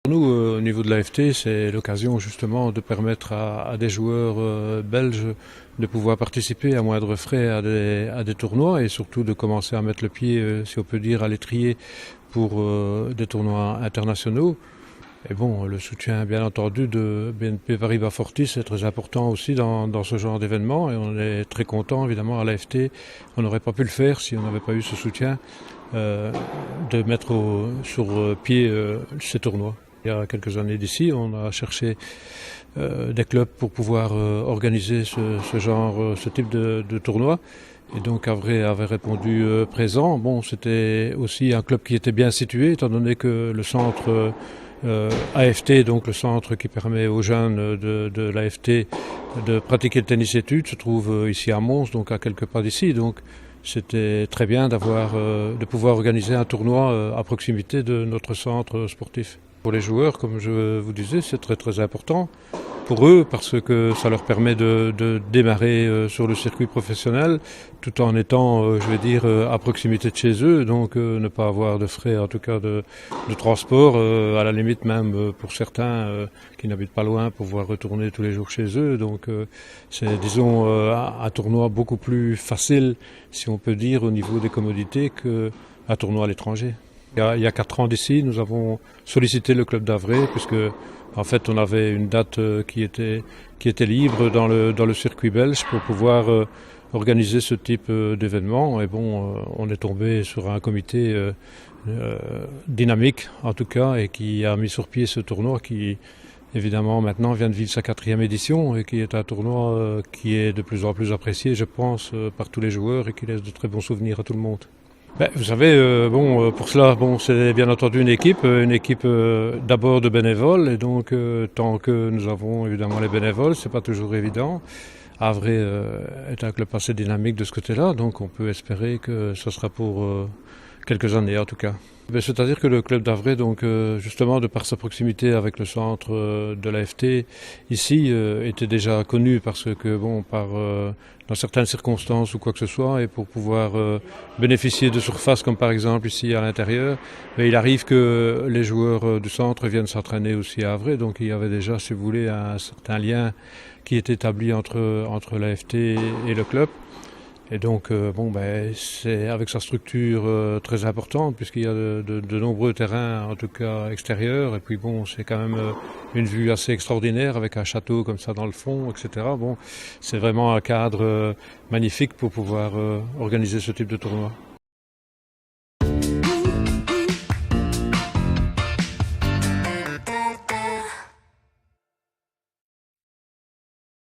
Nous, au niveau de l'AFT, c'est l'occasion justement de permettre à des joueurs belges de pouvoir participer à moindre frais à des tournois et surtout de commencer à mettre le pied, si on peut dire, à l'étrier pour des tournois internationaux. Et bon, le soutien bien entendu de BNP Paribas Fortis est très important aussi dans ce genre d'événement et on est très content évidemment à l'AFT. On n'aurait pas pu le faire si on n'avait pas eu ce soutien de mettre sur pied ces tournois. Il y a quelques années d'ici, on a cherché des clubs pour pouvoir organiser ce type de tournoi. Et donc Havre avait répondu présent. Bon, c'était aussi un club qui était bien situé, étant donné que le centre AFT, donc le centre qui permet aux jeunes de l'AFT de pratiquer le tennis études, se trouve ici à Mons, donc à quelques pas d'ici. Donc c'était très bien de pouvoir organiser un tournoi à proximité de notre centre sportif. Pour les joueurs, comme je vous disais, c'est très très important pour eux parce que ça leur permet de démarrer sur le circuit professionnel tout en étant, je vais dire, à proximité de chez eux, donc ne pas avoir de frais en tout cas de transport, à la limite même pour certains qui n'habitent pas loin pour pouvoir retourner tous les jours chez eux. Donc c'est disons un tournoi beaucoup plus facile, si on peut dire, au niveau des commodités qu'un tournoi à l'étranger. Il y a 4 ans d'ici, nous avons sollicité le club d'Havre puisque en fait on avait une date qui était libre dans le circuit belge pour pouvoir organiser ce type d'événement. Et bon, on est tombé sur un comité dynamique en tout cas et qui a mis sur pied ce tournoi qui évidemment maintenant vient de vivre sa 4e édition et qui est un tournoi qui est de plus en plus apprécié, je pense, par tous les joueurs et qui laisse de très bons souvenirs à tout le monde. Vous savez, pour cela, c'est bien entendu une équipe d'abord de bénévoles, et donc tant que nous avons évidemment les bénévoles, c'est pas toujours évident. Havre est un club assez dynamique de ce côté-là, donc on peut espérer que ce sera pour quelques années en tout cas. C'est-à-dire que le club d'Havre, donc justement de par sa proximité avec le centre de l'AFT ici, était déjà connu parce que dans certaines circonstances ou quoi que ce soit, et pour pouvoir bénéficier de surfaces comme par exemple ici à l'intérieur, il arrive que les joueurs du centre viennent s'entraîner aussi à Havre, donc il y avait déjà, si vous voulez, un certain lien qui est établi entre l'AFT et le club. Et donc, c'est avec sa structure très importante, puisqu'il y a de nombreux terrains, en tout cas extérieurs. Et puis bon, c'est quand même une vue assez extraordinaire, avec un château comme ça dans le fond, etc. Bon, c'est vraiment un cadre magnifique pour pouvoir organiser ce type de tournoi.